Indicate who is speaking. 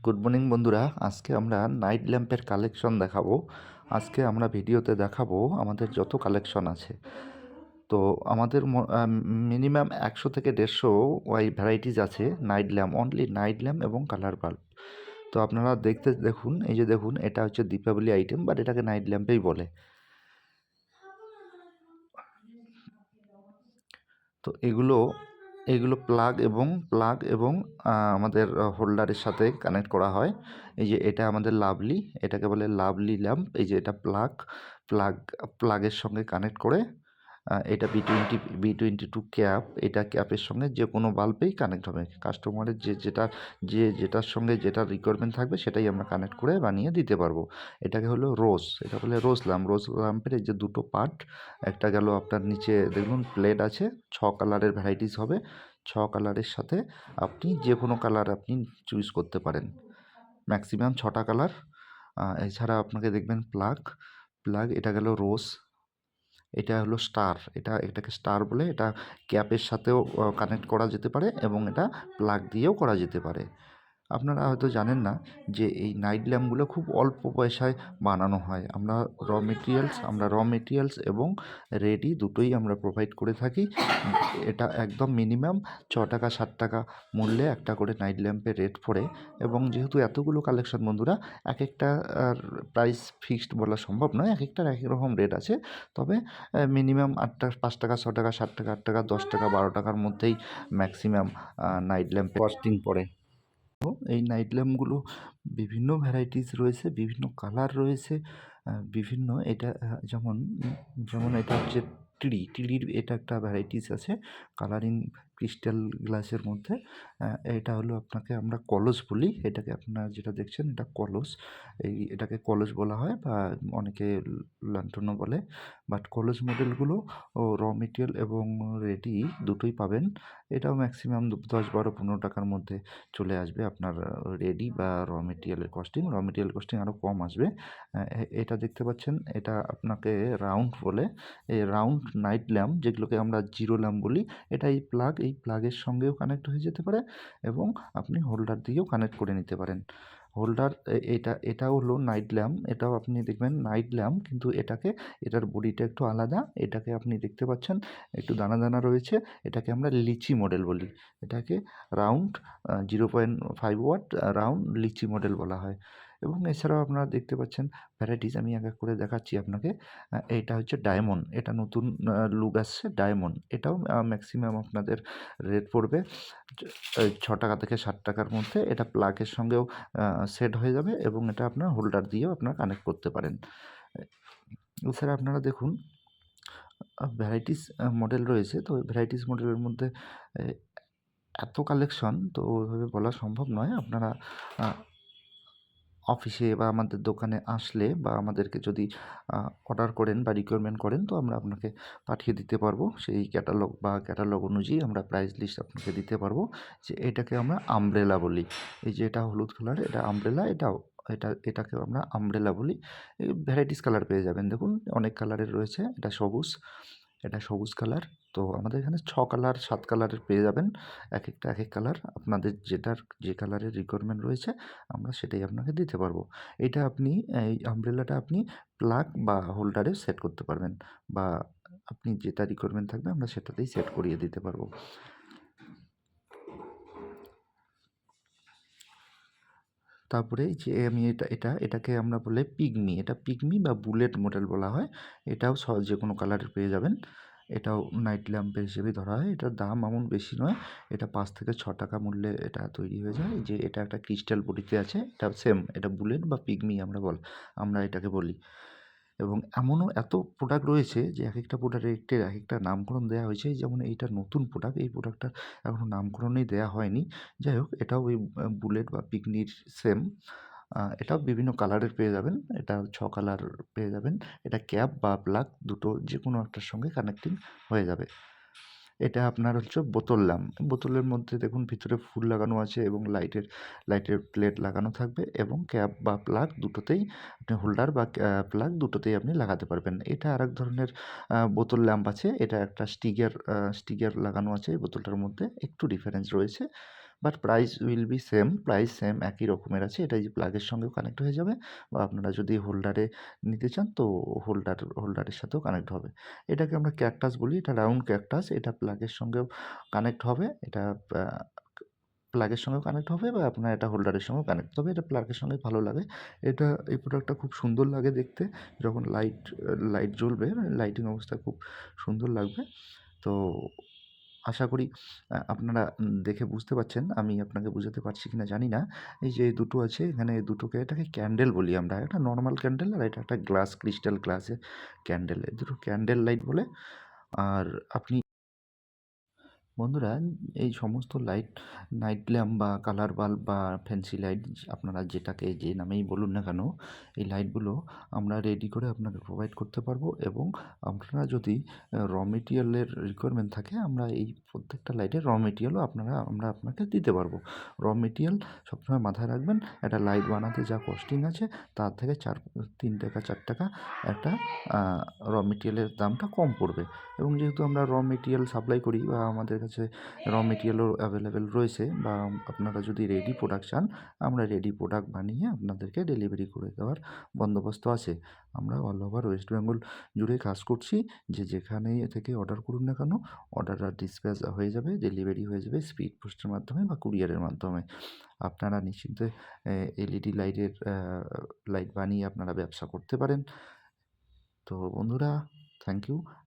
Speaker 1: Good morning বন্ধুরা, আজকে আমরা নাইট ল্যাম্পের কালেকশন দেখাবো। আজকে আমরা ভিডিওতে দেখাবো আমাদের যত কালেকশন আছে। তো আমাদের মিনিমাম 100 থেকে 150 ওয়াই ভ্যারাইটিস আছে night lamp, only night lamp এবং কালার বাল্ব। তো আপনারা দেখুন, এই যে দেখুন, এটা হচ্ছে দীপাবলি আইটেম, বাট এটাকে নাইট ল্যাম্পেই বলে। তো এগুলো এগুলো প্লাগ এবং আমাদের হোল্ডারের সাথে কানেক্ট করা হয়। এই যে এটা আমাদের লাভলি, এটাকে বলে লাভলি ল্যাম্প। এই যে এটা প্লাগের সঙ্গে কানেক্ট করে এটা B22 ক্যাপ, এটা ক্যাপের সঙ্গে যে কোনো বাল্বেই কানেক্ট হবে। কাস্টমারের যেটার সঙ্গে যেটা রিকোয়ারমেন্ট থাকবে সেটাই আমরা কানেক্ট করে বানিয়ে দিতে পারবো। এটাকে হলো এটা বলে রোজ ল্যাম্পের এই যে দুটো পার্ট, একটা গেল আপনার নিচে দেখুন প্লেট আছে, 6 কালারের ভ্যারাইটিস হবে। 6 কালারের সাথে আপনি যে কোনো কালার আপনি চুজ করতে পারেন, ম্যাক্সিমাম 6টা কালার। এছাড়া আপনাকে দেখবেন প্লাগ এটা গেল রোজ, এটা হলো স্টার, এটাকে স্টার বলে। এটা ক্যাপের সাথেও কানেক্ট করা যেতে পারে এবং এটা প্লাগ দিয়েও করা যেতে পারে। আপনারা হয়তো জানেন না যে এই নাইট ল্যাম্পগুলো খুব অল্প পয়সায় বানানো হয়। আমরা র মেটেরিয়ালস এবং রেডি দুটোই আমরা প্রোভাইড করে থাকি। এটা একদম মিনিমাম 6 টাকা 7 টাকা মূল্যে একটা করে নাইট ল্যাম্পের রেট পড়ে। এবং যেহেতু এতগুলো কালেকশন বন্ধুরা, এক একটা প্রাইস ফিক্সড বলা সম্ভব নয়, এক একটার এক এক রকম রেট আছে। তবে মিনিমাম 5 টাকা 6 টাকা 7 টাকা 8 টাকা 10 টাকা 12 টাকার মধ্যেই ম্যাক্সিমাম নাইট ল্যাম্পের কস্টিং পড়ে। এই নাইট ল্যাম্পগুলো বিভিন্ন ভ্যারাইটিস রয়েছে, বিভিন্ন কালার রয়েছে, বিভিন্ন এটা যেমন এটা হচ্ছে টিডির এটা একটা ভ্যারাইটিস আছে, কালারিং ক্রিস্টাল গ্লাসের মধ্যে। এটা হলো আপনাকে আমরা কলস বলি, এটাকে আপনারা যেটা দেখছেন এটা কলস। এটাকে কলস বলা হয় বা অনেকে ল্যান্টনও বলে। বাট কলস মডেলগুলো র মেটেরিয়াল এবং রেডি দুটোই পাবেন। এটাও ম্যাক্সিমাম 10 12 15 টাকার মধ্যে চলে আসবে আপনার রেডি বা র মেটেরিয়াল কস্টিং আরও কম আসবে। এটা দেখতে পাচ্ছেন, এটা আপনাকে রাউন্ড বলে। এই রাউন্ড নাইট ল্যাম্প, যেগুলোকে আমরা জিরো ল্যাম্প বলি, এটা এই প্লাগের সঙ্গেও কানেক্ট হয়ে যেতে পারে এবং আপনি হোল্ডার দিয়েও কানেক্ট করে নিতে পারেন। হোল্ডার এটাও হলো নাইট ল্যাম্প, এটাও আপনি দেখবেন নাইট ল্যাম্প, কিন্তু এটার বডিটা একটু আলাদা। এটাকে আপনি দেখতে পাচ্ছেন একটু দানা দানা রয়েছে, এটাকে আমরা লিচি মডেল বলি। এটাকে রাউন্ড 0.5 ওয়াট রাউন্ড লিচি মডেল বলা হয়। এবং এছাড়াও আপনারা দেখতে পাচ্ছেন ভ্যারাইটিস, আমি এক এক করে দেখাচ্ছি আপনাকে। এইটা হচ্ছে ডায়মন্ড, এটা নতুন লুক আসছে ডায়মন্ড। এটাও ম্যাক্সিমাম আপনাদের রেট পড়বে 6 টাকা থেকে 7 টাকার মধ্যে। এটা প্লাগের সঙ্গেও সেট হয়ে যাবে এবং এটা আপনার হোল্ডার দিয়েও আপনারা কানেক্ট করতে পারেন। এছাড়া আপনারা দেখুন ভ্যারাইটিস মডেল রয়েছে। তো ভ্যারাইটিস মডেলের মধ্যে এত কালেকশন তো ওইভাবে বলা সম্ভব নয়। আপনারা অফিসে বা আমাদের দোকানে আসলে বা আমাদেরকে যদি অর্ডার করেন বা রিকোয়ারমেন্ট করেন, তো আমরা আপনাকে পাঠিয়ে দিতে পারবো। সেই ক্যাটালগ অনুযায়ী আমরা প্রাইস লিস্ট আপনাকে দিতে পারবো। যে এটাকে আমরা আমব্রেলা বলি। এই যে এটা হলুদ কালার, এটা আমব্রেলা। এটাকেও আমরা আমব্রেলা বলি। এই ভ্যারাইটিস কালার পেয়ে যাবেন, দেখুন অনেক কালারের রয়েছে। এটা সবুজ কালার। তো আমাদের এখানে 6 কালার 7 কালারের পেয়ে যাবেন। এক একটা এক এক কালার, আপনাদের যে কালারের রিকোয়ারমেন্ট রয়েছে আমরা সেটাই আপনাকে দিতে পারবো। এই আমব্রেলাটা আপনি প্লাগ বা হোল্ডারে সেট করতে পারবেন, বা আপনি যেটা রিকোয়ারমেন্ট থাকবে আমরা সেটাতেই সেট করিয়ে দিতে পারবো। তারপরে যে আমি এটাকে আমরা বলে পিগমি। এটা পিগমি বা বুলেট মডেল বলা হয়। এটাও যে কোনো কালারের পেয়ে যাবেন। এটাও নাইট ল্যাম্পের হিসেবে ধরা হয়। এটার দাম এমন বেশি নয়, এটা 5 থেকে 6 টাকা মূল্যে এটা তৈরি হয়ে যায়। যে এটা একটা ক্রিস্টাল বডিতে আছে, এটা সেম, এটা বুলেট বা পিগমি আমরা এটাকে বলি। এবং এমনও এত প্রোডাক্ট রয়েছে যে এক একটা প্রোডাক্টের এক একটা নামকরণ দেওয়া হয়েছে। যেমন এইটা নতুন প্রোডাক্ট, এই প্রোডাক্টটার এখনও নামকরণই দেওয়া হয়নি। যাই হোক, এটাও ওই বুলেট বা পিগনির সেম। এটাও বিভিন্ন কালারের পেয়ে যাবেন। এটা 6 কালার পেয়ে যাবেন। এটা ক্যাপ বা প্লাগ দুটো যে কোনো একটার সঙ্গে কানেক্টিং হয়ে যাবে। এটা আপনার হচ্ছে বোতল ল্যাম্প। বোতলের মধ্যে দেখুন ভিতরে ফুল লাগানো আছে এবং লাইটের প্লেট লাগানো থাকবে এবং ক্যাপ বা প্লাগ দুটোতেই আপনি হোল্ডার বা প্লাগ দুটোতেই আপনি লাগাতে পারবেন। এটা আরেক ধরনের বোতল ল্যাম্প আছে। এটা একটা স্টিকার লাগানো আছে এই বোতলটার মধ্যে, একটু ডিফারেন্স রয়েছে। But price will be same, price same একই রকমের আছে। এটা এই যে প্লাগের সঙ্গেও কানেক্ট হয়ে যাবে বা আপনারা যদি হোল্ডারে নিতে চান তো হোল্ডারের সাথেও কানেক্ট হবে। এটাকে আমরা ক্যাকটাস বলি। এটা রাউন্ড ক্যাকটাস। এটা প্লাগের সঙ্গেও কানেক্ট হবে। এটা আ প্লাগের সঙ্গেও কানেক্ট হবে বা আপনার এটা হোল্ডারের সঙ্গেও কানেক্ট, তবে এটা প্লাগের সঙ্গে ভালো লাগে। এই প্রোডাক্টটা খুব সুন্দর লাগে দেখতে। যখন লাইট জ্বলবে, লাইটিং অবস্থায় খুব সুন্দর লাগবে। তো আশা করি আপনারা দেখে বুঝতে পারছেন। আমি আপনাকে বুঝাতে পারছি কিনা জানি না। এই যে দুটো আছে এখানে, দুটোকে এটাকে ক্যান্ডেল বলি আমরা। একটা নরমাল ক্যান্ডেল আর এটা একটা ক্রিস্টাল গ্লাসের ক্যান্ডেল। এই দুটো ক্যান্ডেল লাইট বলে। আর আপনি বন্ধুরা, এই সমস্ত নাইট ল্যাম্প বা কালার বাল্ব বা ফ্যান্সি লাইট আপনারা যেটাকে যে নামেই বলুন না কেন, এই লাইটগুলো আমরা রেডি করে আপনাকে প্রোভাইড করতে পারবো এবং আপনারা যদি মেটেরিয়ালের রিকোয়ারমেন্ট থাকে, আমরা এই প্রত্যেকটা লাইটের মেটেরিয়ালও আমরা আপনাকে দিতে পারবো। মেটেরিয়াল সবসময় মাথায় রাখবেন, একটা লাইট বানাতে যা কস্টিং আছে তার থেকে 3 টাকা 4 টাকা একটা মেটেরিয়ালের দামটা কম পড়বে। এবং যেহেতু আমরা মেটেরিয়াল সাপ্লাই করি বা আমাদের কাছে মেটেরিয়ালও অ্যাভেলেবেল রয়েছে, বা আপনারা যদি রেডি প্রোডাক্ট চান, আমরা রেডি প্রোডাক্ট বানিয়ে আপনাদেরকে ডেলিভারি করে দেওয়ার বন্দোবস্ত আছে। আমরা অল ওভার ওয়েস্ট বেঙ্গল জুড়ে কাজ করছি। যেখানেই থেকে অর্ডার করুন না কেন, অর্ডারটা ডিসপ্যাচ হয়ে যাবে, ডেলিভারি হয়ে যাবে স্পিড পোস্টের মাধ্যমে বা কুরিয়ারের মাধ্যমে। আপনারা নিশ্চিন্তে এলইডি লাইট বানিয়ে আপনারা ব্যবসা করতে পারেন। তো বন্ধুরা, থ্যাংক ইউ।